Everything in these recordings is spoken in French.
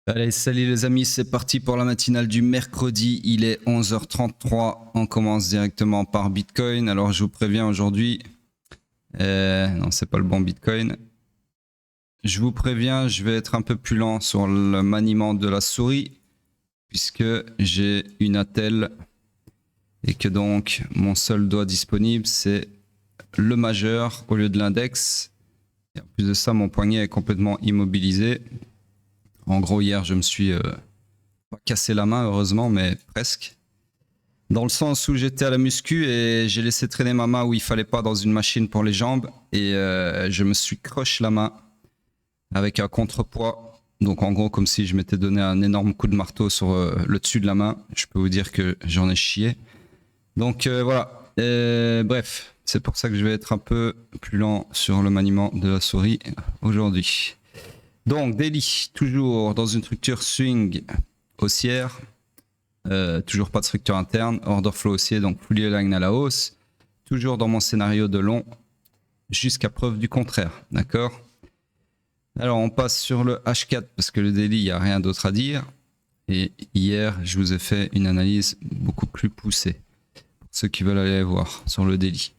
Allez, salut les amis, c'est parti pour la matinale du mercredi. Il est 11h33. On commence directement par Bitcoin. Alors, je vous préviens aujourd'hui. Non, c'est pas le bon Bitcoin. Je vous préviens, je vais être un peu plus lent sur le maniement de la souris, puisque j'ai une attelle et que donc mon seul doigt disponible, c'est le majeur au lieu de l'index. Et en plus de ça, mon poignet est complètement immobilisé. En gros, hier, je me suis pas cassé la main, heureusement, mais presque. Dans le sens où j'étais à la muscu et j'ai laissé traîner ma main où il fallait pas dans une machine pour les jambes. Et je me suis croché la main avec un contrepoids. Donc en gros, comme si je m'étais donné un énorme coup de marteau sur le dessus de la main. Je peux vous dire que j'en ai chié. Donc voilà. Bref, c'est pour ça que je vais être un peu plus lent sur le maniement de la souris aujourd'hui. Donc, daily, toujours dans une structure swing haussière. Toujours pas de structure interne. Order flow haussier, donc fully aligned à la hausse. Toujours dans mon scénario de long, jusqu'à preuve du contraire. D'accord? Alors, on passe sur le H4 parce que le daily, il n'y a rien d'autre à dire. Et hier, je vous ai fait une analyse beaucoup plus poussée. Pour ceux qui veulent aller voir sur le daily.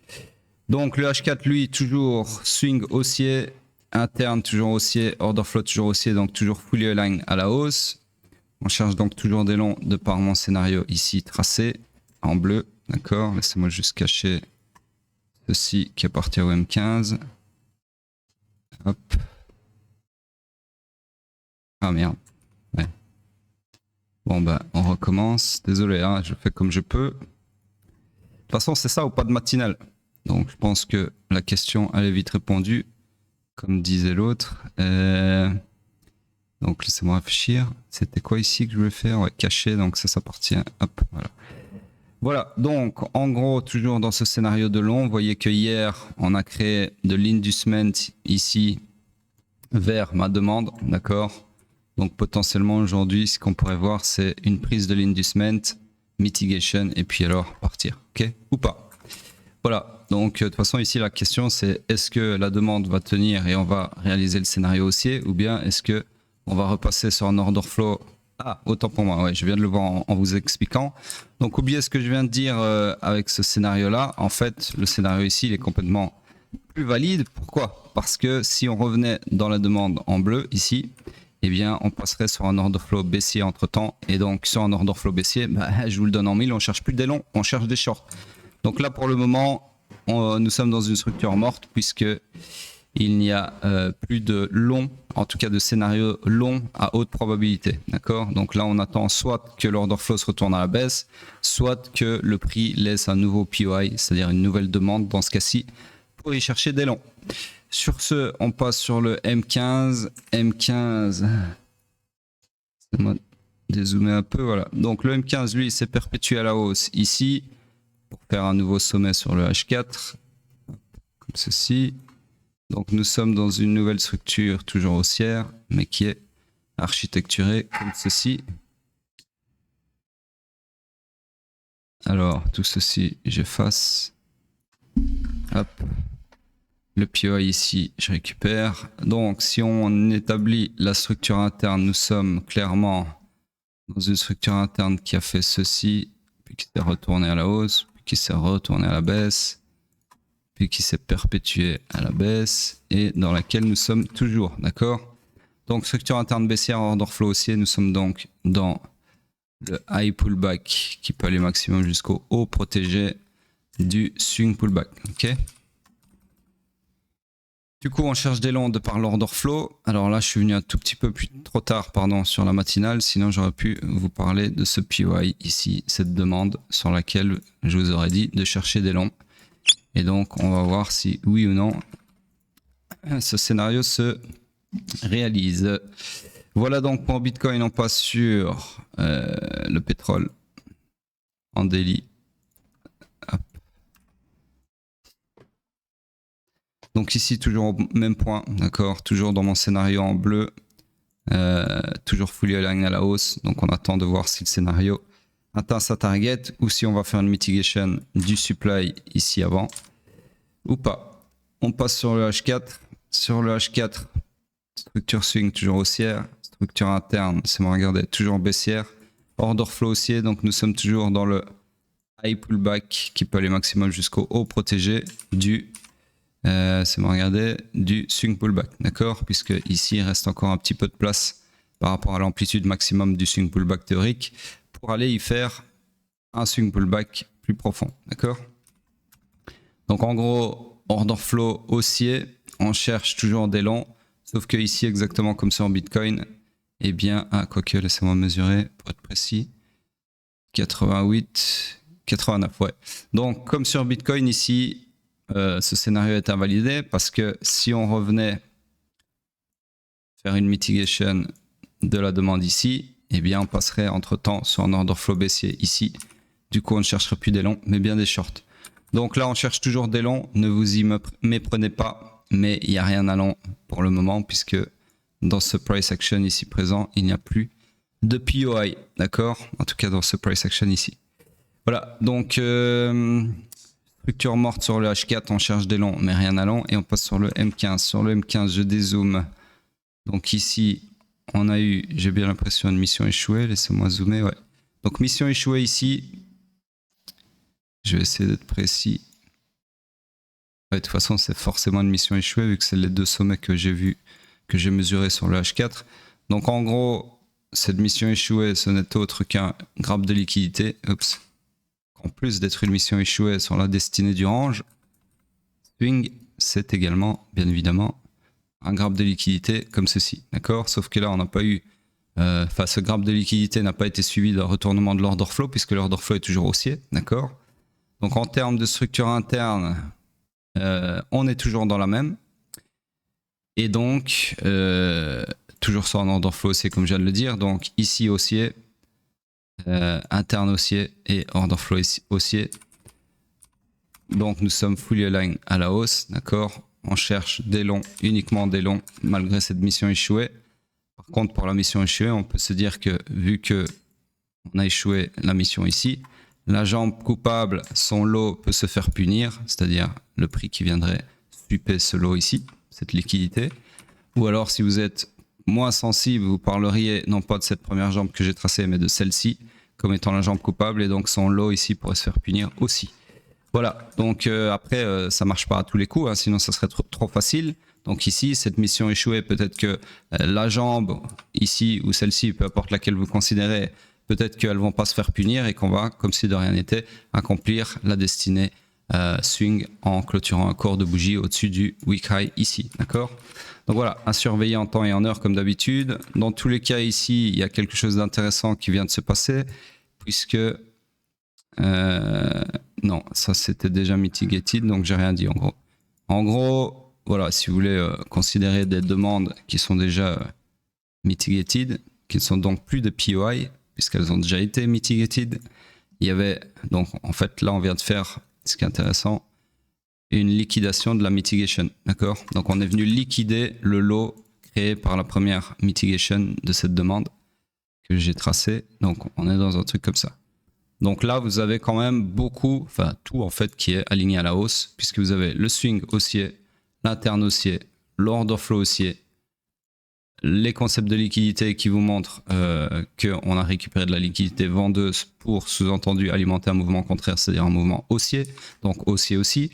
Donc, le H4, lui, toujours swing haussier. Interne, toujours haussier. Order flow, toujours haussier. Donc, toujours fully aligned à la hausse. On cherche donc toujours des longs de par mon scénario ici tracé en bleu. D'accord, laissez-moi juste cacher ceci qui appartient au M15. Hop. Ah merde. Ouais. Bon bah on recommence. Désolé, hein, je fais comme je peux. De toute façon c'est ça ou pas de matinale. Donc je pense que la question elle est vite répondue. Comme disait l'autre. Donc laissez-moi réfléchir. C'était quoi ici que je voulais faire? Ouais, cacher, donc ça s'appartient. Hop, voilà. Voilà, donc en gros, toujours dans ce scénario de long, vous voyez que hier, on a créé de l'inducement ici vers ma demande, d'accord? Donc potentiellement aujourd'hui, ce qu'on pourrait voir, c'est une prise de l'inducement, mitigation, et puis alors partir, ok? Ou pas. Voilà, donc de toute façon ici la question c'est est-ce que la demande va tenir et on va réaliser le scénario haussier ou bien est-ce que on va repasser sur un order flow. Ah, autant pour moi, ouais, je viens de le voir en vous expliquant. Donc oubliez ce que je viens de dire avec ce scénario-là. En fait, le scénario ici, il est complètement plus valide. Pourquoi? Parce que si on revenait dans la demande en bleu ici, eh bien, on passerait sur un order flow baissier entre-temps. Et donc, sur un order flow baissier, bah, je vous le donne en mille, on cherche plus des longs, on cherche des shorts. Donc là, pour le moment, nous sommes dans une structure morte puisque il n'y a plus de long, en tout cas de scénario long à haute probabilité. D'accord? Donc là, on attend soit que l'order flow se retourne à la baisse, soit que le prix laisse un nouveau POI, c'est-à-dire une nouvelle demande dans ce cas-ci, pour y chercher des longs. Sur ce, on passe sur le M15. M15, laissez-moi dézoomer un peu, voilà. Donc le M15, lui, s'est perpétué à la hausse ici, pour faire un nouveau sommet sur le H4, comme ceci. Donc nous sommes dans une nouvelle structure toujours haussière, mais qui est architecturée comme ceci. Alors tout ceci, j'efface. Hop. Le POI ici, je récupère. Donc si on établit la structure interne, nous sommes clairement dans une structure interne qui a fait ceci, puis qui s'est retourné à la hausse, puis qui s'est retourné à la baisse, puis qui s'est perpétué à la baisse et dans laquelle nous sommes toujours, d'accord? Donc structure interne baissière, order flow haussier, nous sommes donc dans le high pullback qui peut aller maximum jusqu'au haut protégé du swing pullback, ok? Du coup, on cherche des longs de par l'order flow. Alors là, je suis venu un tout petit peu trop tard, pardon, sur la matinale. Sinon, j'aurais pu vous parler de ce POI ici, cette demande sur laquelle je vous aurais dit de chercher des longs. Et donc, on va voir si oui ou non ce scénario se réalise. Voilà donc pour Bitcoin, on passe sur le pétrole en daily. Hop. Donc ici, toujours au même point, d'accord, toujours dans mon scénario en bleu, toujours fully aligned à la hausse. Donc on attend de voir si le scénario atteint sa target ou si on va faire une mitigation du supply ici avant ou pas. On passe sur le H4. Sur le H4, structure swing toujours haussière, structure interne, c'est bon, regardez, toujours baissière. Order flow haussier, donc nous sommes toujours dans le high pullback qui peut aller maximum jusqu'au haut protégé du, c'est bon, regardez, du swing pullback, d'accord? Puisque ici, il reste encore un petit peu de place par rapport à l'amplitude maximum du swing pullback théorique pour aller y faire un swing pullback plus profond, d'accord? Donc en gros, order flow haussier, on cherche toujours des longs, sauf que ici, exactement comme sur Bitcoin, eh bien, quoique, laissez-moi mesurer pour être précis, 88, 89, ouais. Donc comme sur Bitcoin ici, ce scénario est invalidé parce que si on revenait faire une mitigation de la demande ici, eh bien on passerait entre-temps sur un order flow baissier ici. Du coup, on ne chercherait plus des longs, mais bien des shorts. Donc là, on cherche toujours des longs. Ne vous y méprenez pas, mais il n'y a rien à long pour le moment, puisque dans ce price action ici présent, il n'y a plus de POI, d'accord? En tout cas, dans ce price action ici. Voilà, donc structure morte sur le H4, on cherche des longs, mais rien à long. Et on passe sur le M15. Sur le M15, je dézoome. Donc ici, on a eu, j'ai bien l'impression, une mission échouée. Laissez-moi zoomer, ouais. Donc mission échouée ici. Je vais essayer d'être précis. Ouais, de toute façon, c'est forcément une mission échouée vu que c'est les deux sommets que j'ai vus, que j'ai mesurés sur le H4. Donc en gros, cette mission échouée, ce n'est autre qu'un grab de liquidité. Oups. En plus d'être une mission échouée sur la destinée du range, swing, c'est également, bien évidemment, un grab de liquidité comme ceci. D'accord? Sauf que là, on n'a pas eu. Enfin, ce grab de liquidité n'a pas été suivi d'un retournement de l'order flow puisque l'order flow est toujours haussier. D'accord? Donc en termes de structure interne, on est toujours dans la même. Et donc, toujours sur un order flow haussier comme je viens de le dire. Donc ici haussier, interne haussier et order flow haussier. Donc nous sommes fully aligned à la hausse, d'accord? On cherche des longs, uniquement des longs, malgré cette mission échouée. Par contre, pour la mission échouée, on peut se dire que vu que on a échoué la mission ici, la jambe coupable, son lot peut se faire punir, c'est-à-dire le prix qui viendrait super ce lot ici, cette liquidité. Ou alors si vous êtes moins sensible, vous parleriez non pas de cette première jambe que j'ai tracée, mais de celle-ci, comme étant la jambe coupable, et donc son lot ici pourrait se faire punir aussi. Voilà, donc après, ça marche pas à tous les coups, hein, sinon ça serait trop facile. Donc ici, cette mission échouée, peut-être que la jambe ici ou celle-ci, peu importe laquelle vous considérez, peut-être qu'elles vont pas se faire punir et qu'on va, comme si de rien n'était, accomplir la destinée swing en clôturant un corps de bougie au-dessus du week high ici, d'accord? Donc voilà, à surveiller en temps et en heure comme d'habitude. Dans tous les cas ici, il y a quelque chose d'intéressant qui vient de se passer, puisque non, ça c'était déjà mitigated, donc j'ai rien dit en gros. En gros, voilà, si vous voulez considérer des demandes qui sont déjà mitigated, qui ne sont donc plus de POI, puisqu'elles ont déjà été mitigated, il y avait, donc en fait là on vient de faire, ce qui est intéressant, une liquidation de la mitigation, d'accord? Donc on est venu liquider le lot créé par la première mitigation de cette demande que j'ai tracée, donc on est dans un truc comme ça. Donc là, vous avez quand même beaucoup, enfin tout en fait qui est aligné à la hausse, puisque vous avez le swing haussier, l'interne haussier, l'order flow haussier, les concepts de liquidité qui vous montrent qu'on a récupéré de la liquidité vendeuse pour, sous-entendu, alimenter un mouvement contraire, c'est-à-dire un mouvement haussier, donc haussier aussi,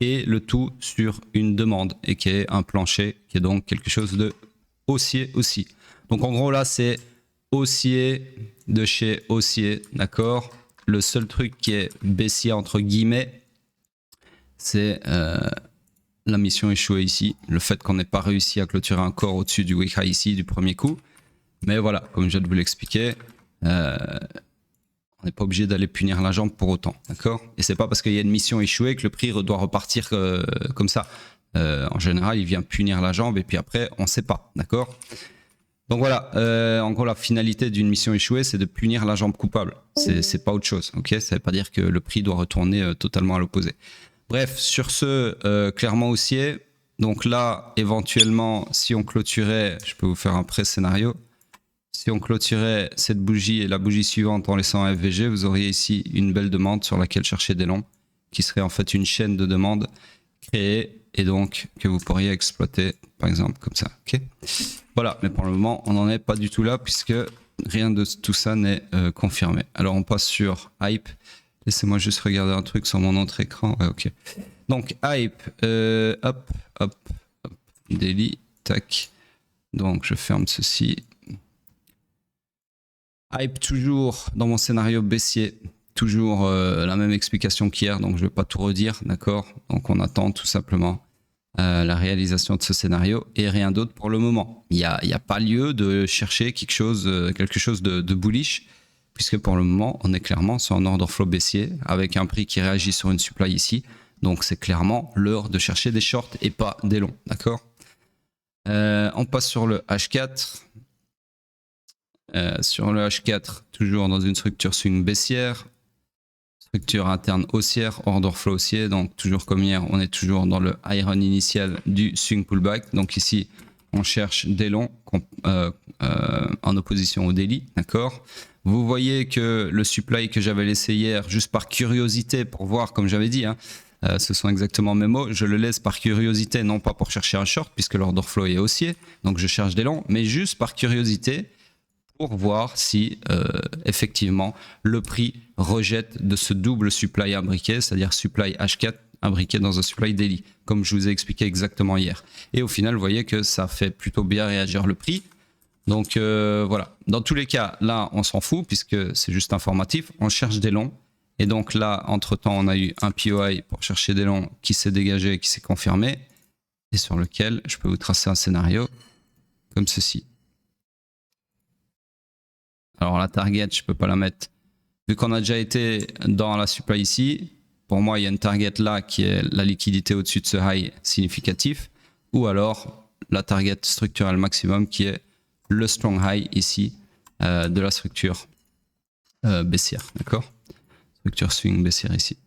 et le tout sur une demande, et qui est un plancher, qui est donc quelque chose de haussier aussi. Donc en gros là, c'est haussier de chez haussier, d'accord? Le seul truc qui est baissier entre guillemets, c'est la mission échouée ici, le fait qu'on n'ait pas réussi à clôturer un corps au-dessus du wick high ici du premier coup. Mais voilà, comme je viens de vous l'expliquer, on n'est pas obligé d'aller punir la jambe pour autant, d'accord? Et c'est pas parce qu'il y a une mission échouée que le prix doit repartir comme ça. En général, il vient punir la jambe et puis après, on ne sait pas, d'accord? Donc voilà, en gros, la finalité d'une mission échouée, c'est de punir la jambe coupable. C'est pas autre chose, ok? Ça veut pas dire que le prix doit retourner totalement à l'opposé. Bref, sur ce, clairement haussier. Donc là, éventuellement, si on clôturait, je peux vous faire un pré-scénario. Si on clôturait cette bougie et la bougie suivante en laissant un FVG, vous auriez ici une belle demande sur laquelle chercher des longs, qui serait en fait une chaîne de demandes créée et donc que vous pourriez exploiter par exemple comme ça. Ok. Voilà, mais pour le moment on n'en est pas du tout là puisque rien de tout ça n'est confirmé. Alors on passe sur Hype. Laissez-moi juste regarder un truc sur mon autre écran. Ouais, ok. Donc Hype, hop, daily, tac. Donc je ferme ceci. Hype toujours dans mon scénario baissier. Toujours la même explication qu'hier, donc je ne vais pas tout redire, d'accord? Donc on attend tout simplement la réalisation de ce scénario et rien d'autre pour le moment. Il n'y a pas lieu de chercher quelque chose de bullish, puisque pour le moment, on est clairement sur un order flow baissier avec un prix qui réagit sur une supply ici. Donc c'est clairement l'heure de chercher des shorts et pas des longs, d'accord? On passe sur le H4. Sur le H4, toujours dans une structure swing baissière. Structure interne haussière, order flow haussier, donc toujours comme hier, on est toujours dans le high run initial du swing pullback. Donc ici, on cherche des longs en opposition au daily, d'accord. Vous voyez que le supply que j'avais laissé hier, juste par curiosité pour voir, comme j'avais dit, hein, ce sont exactement mes mots, je le laisse par curiosité, non pas pour chercher un short, puisque l'order flow est haussier, donc je cherche des longs, mais juste par curiosité, pour voir si effectivement le prix rejette de ce double supply imbriqué, c'est-à-dire supply H4 imbriqué dans un supply daily, comme je vous ai expliqué exactement hier. Et au final, vous voyez que ça fait plutôt bien réagir le prix. Donc voilà, dans tous les cas, là, on s'en fout puisque c'est juste informatif, on cherche des longs. Et donc là, entre-temps, on a eu un POI pour chercher des longs qui s'est dégagé, qui s'est confirmé, et sur lequel je peux vous tracer un scénario comme ceci. Alors la target, je peux pas la mettre. Vu qu'on a déjà été dans la supply ici, pour moi, il y a une target là qui est la liquidité au-dessus de ce high significatif, ou alors la target structurelle maximum qui est le strong high ici de la structure baissière, d'accord? Structure swing baissière ici.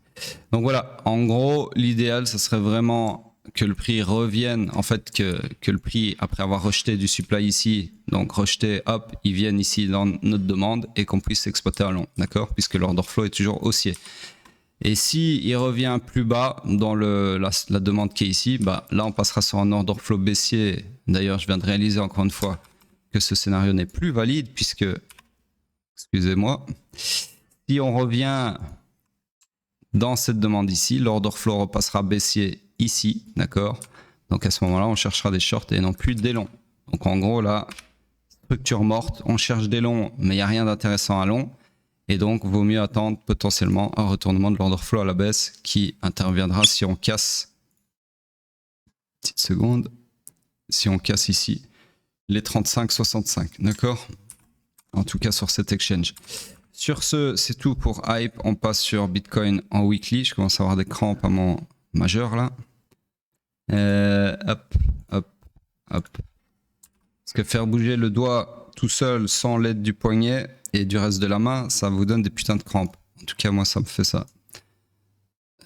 Donc voilà, en gros, l'idéal, ce serait vraiment que le prix revienne, en fait, que le prix, après avoir rejeté du supply ici, donc rejeté, hop, il vienne ici dans notre demande et qu'on puisse exploiter à long, d'accord? Puisque l'order flow est toujours haussier. Et si il revient plus bas dans la demande qui est ici, bah, là, on passera sur un order flow baissier. D'ailleurs, je viens de réaliser encore une fois que ce scénario n'est plus valide puisque, excusez-moi, si on revient dans cette demande ici, l'order flow repassera baissier ici, d'accord? Donc à ce moment-là, on cherchera des shorts et non plus des longs. Donc en gros, là, structure morte, on cherche des longs, mais il n'y a rien d'intéressant à long. Et donc, vaut mieux attendre potentiellement un retournement de l'order flow à la baisse qui interviendra si on casse, petite seconde, si on casse ici les 35,65, d'accord? En tout cas sur cet exchange. Sur ce, c'est tout pour Hype. On passe sur Bitcoin en weekly. Je commence à avoir des crampes à mon majeur là. Hop. Parce que faire bouger le doigt tout seul sans l'aide du poignet et du reste de la main, ça vous donne des putains de crampes. En tout cas, moi, ça me fait ça.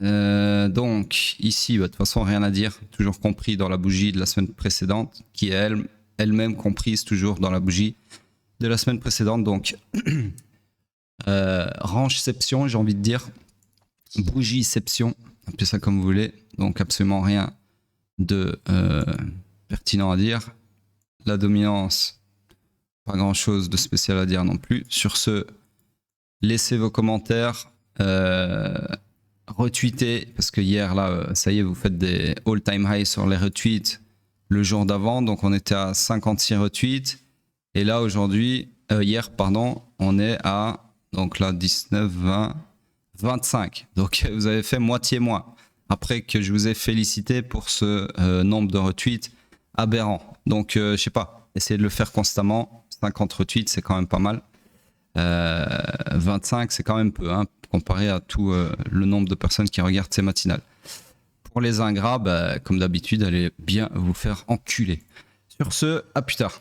Donc, ici, bah, de toute façon, rien à dire. Toujours compris dans la bougie de la semaine précédente, qui est elle-même comprise toujours dans la bougie de la semaine précédente. Donc, rangeception, j'ai envie de dire. Bougieception, appelez ça comme vous voulez. Donc, absolument rien de pertinent à dire. La dominance, pas grand chose de spécial à dire non plus. Sur ce, laissez vos commentaires, retweetez, parce que hier, là, ça y est, vous faites des all-time highs sur les retweets le jour d'avant. Donc, on était à 56 retweets. Et là, aujourd'hui, hier, pardon, on est à, donc là, 19, 20, 25. Donc, vous avez fait moitié moins. Après que je vous ai félicité pour ce nombre de retweets aberrant. Donc, je sais pas, essayez de le faire constamment. 50 retweets, c'est quand même pas mal. 25, c'est quand même peu, hein, comparé à tout le nombre de personnes qui regardent ces matinales. Pour les ingrats, bah, comme d'habitude, allez bien vous faire enculer. Sur ce, à plus tard.